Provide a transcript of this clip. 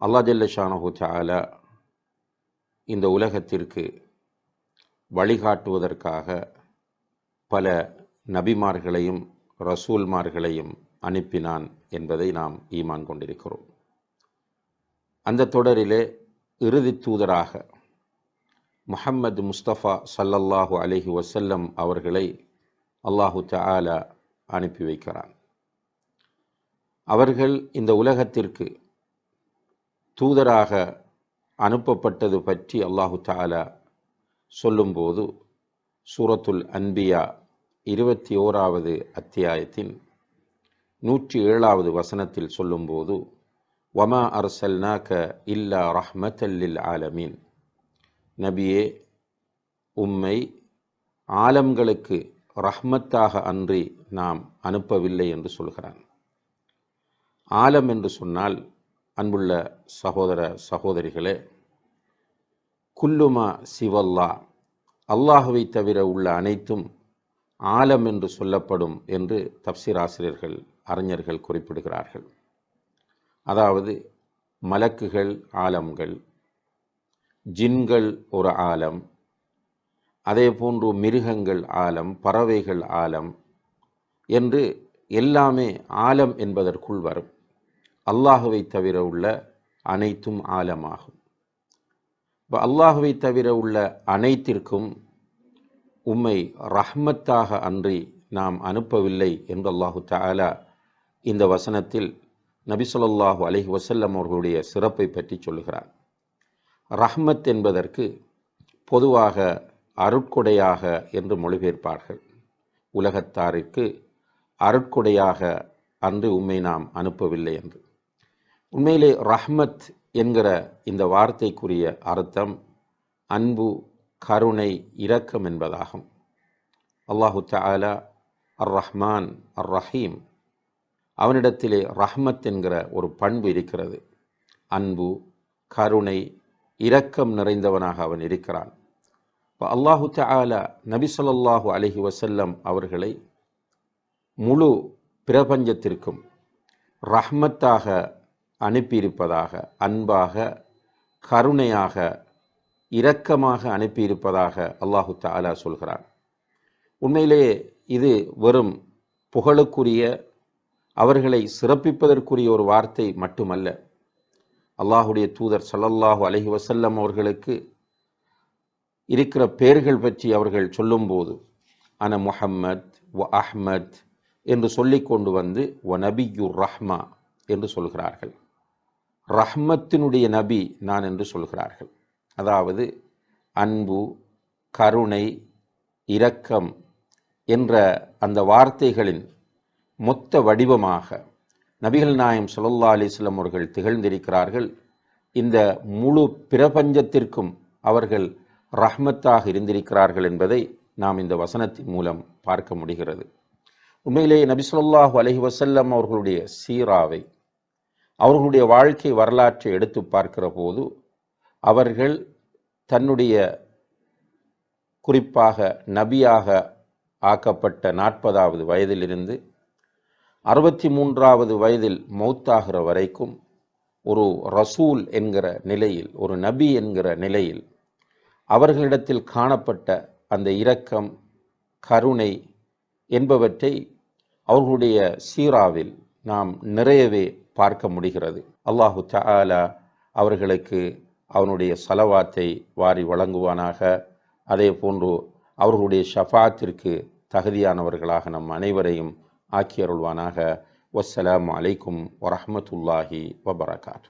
அல்லாஹ் ஜல்ல ஷானஹு தஆலா இந்த உலகத்திற்கு வழிகாட்டுவதற்காக பல நபிமார்களையும் ரசூல்மார்களையும் அனுப்பினான் என்பதை நாம் ஈமான் கொண்டிருக்கிறோம். அந்த தொடரிலே இறுதி தூதராக முஹம்மது முஸ்தபா ஸல்லல்லாஹு அலைஹி வஸல்லம் அவர்களை அல்லாஹு தஆலா அனுப்பி வைக்கிறான். அவர்கள் இந்த உலகத்திற்கு தூதராக அனுப்பப்பட்டது பற்றி அல்லாஹு தஆலா சொல்லும்போது சூரத்துல் அன்பியா 21வது அத்தியாயத்தின் 107வது வசனத்தில் சொல்லும்போது வமா அர்சல்னாக இல்லா ரஹ்மத்தல் லில் ஆலமீன், நபியே உம்மை ஆலம்களுக்கு ரஹ்மத்தாக அன்றி நாம் அனுப்பவில்லை என்று சொல்கிறான். ஆலம் என்று சொன்னால் அன்புள்ள சகோதர சகோதரிகளே, குல்லுமா சிவல்லா, அல்லாஹுவை தவிர உள்ள அனைத்தும் ஆலம் என்று சொல்லப்படும் என்று தப்சீர் ஆசிரியர்கள் அறிஞர்கள் குறிப்பிடுகிறார்கள். அதாவது மலக்குகள் ஆலம்கள், ஜின்கள் ஒரு ஆலம், அதே போன்று மிருகங்கள் ஆலம், பறவைகள் ஆலம் என்று எல்லாமே ஆலம் என்பதற்குள் வரும். அல்லாஹுவை தவிர உள்ள அனைத்தும் ஆலமாகும். இப்போ அல்லாஹுவை தவிர உள்ள அனைத்திற்கும் உம்மை ரஹ்மத்தாக அன்றி நாம் அனுப்பவில்லை என்று அல்லாஹு தஆலா இந்த வசனத்தில் நபி ஸல்லல்லாஹு அலைஹி வஸல்லம் அவர்களுடைய சிறப்பை பற்றி சொல்லுகிறார். ரஹ்மத் என்பதற்கு பொதுவாக அருட்கொடையாக என்று மொழிபெயர்ப்பார்கள். உலகத்தாருக்கு அருட்கொடையாக அன்று உம்மை நாம் அனுப்பவில்லை என்று. உண்மையிலே ரஹ்மத் என்கிற இந்த வார்த்தைக்குரிய அர்த்தம் அன்பு, கருணை, இரக்கம் என்பதாகும். அல்லாஹு தஆலா அர் ரஹ்மான் அர் ரஹீம், அவனிடத்திலே ரஹ்மத் என்கிற ஒரு பண்பு இருக்கிறது. அன்பு, கருணை, இரக்கம் நிறைந்தவனாக அவன் இருக்கிறான். இப்போ அல்லாஹு தஆலா நபி ஸல்லல்லாஹு அலைஹி வஸல்லம் அவர்களை முழு பிரபஞ்சத்திற்கும் ரஹ்மத்தாக அனுப்பியிருப்பதாக, அன்பாக, கருணையாக, இரக்கமாக அனுப்பியிருப்பதாக அல்லாஹு தஆலா சொல்கிறான். உண்மையிலேயே இது வெறும் புகழுக்குரிய, அவர்களை சிறப்பிப்பதற்குரிய ஒரு வார்த்தை மட்டுமல்ல. அல்லாஹுடைய தூதர் ஸல்லல்லாஹு அலைஹி வஸல்லம் அவர்களுக்கு இருக்கிற பெயர்கள் பற்றி அவர்கள் சொல்லும்போது அன முஹம்மத் வ அஹ்மத் என்று சொல்லி கொண்டு வந்து வ நபியுர் ரஹ்மா என்று சொல்கிறார்கள். ரஹ்மத்தினுடைய நபி நான் என்று சொல்கிறார்கள். அதாவது அன்பு, கருணை, இரக்கம் என்ற அந்த வார்த்தைகளின் மொத்த வடிவமாக நபிகள் நாயகம் ஸல்லல்லாஹு அலைஹி வஸல்லம் அவர்கள் திகழ்ந்திருக்கிறார்கள். இந்த முழு பிரபஞ்சத்திற்கும் அவர்கள் ரஹ்மத்தாக இருந்திருக்கிறார்கள் என்பதை நாம் இந்த வசனத்தின் மூலம் பார்க்க முடிகிறது. உண்மையிலேயே நபி ஸல்லல்லாஹு அலைஹி வஸல்லம் அவர்களுடைய சீராவை, அவர்களுடைய வாழ்க்கை வரலாற்றை எடுத்து பார்க்கிற போது அவர்கள் தன்னுடைய குறிப்பாக நபியாக ஆக்கப்பட்ட 40வது வயதிலிருந்து 63வது வயதில் மௌத்தாகிற வரைக்கும் ஒரு ரசூல் என்கிற நிலையில், ஒரு நபி என்கிற நிலையில் அவர்களிடத்தில் காணப்பட்ட அந்த இரக்கம், கருணை என்பவற்றை அவர்களுடைய சீராவில் நாம் நிறையவே பார்க்க முடிகிறது. அல்லாஹு தஆலா அவர்களுக்கு அவனுடைய ஸலவாத்தை வாரி வழங்குவானாக. அதே போன்று அவர்களுடைய ஷஃபாத்திற்கு தகுதியானவர்களாக நம் அனைவரையும் ஆக்கி அருள்வானாக. வஸ்ஸலாமு அலைக்கும் வரஹ்மத்துல்லாஹி வபரகாத்துஹு.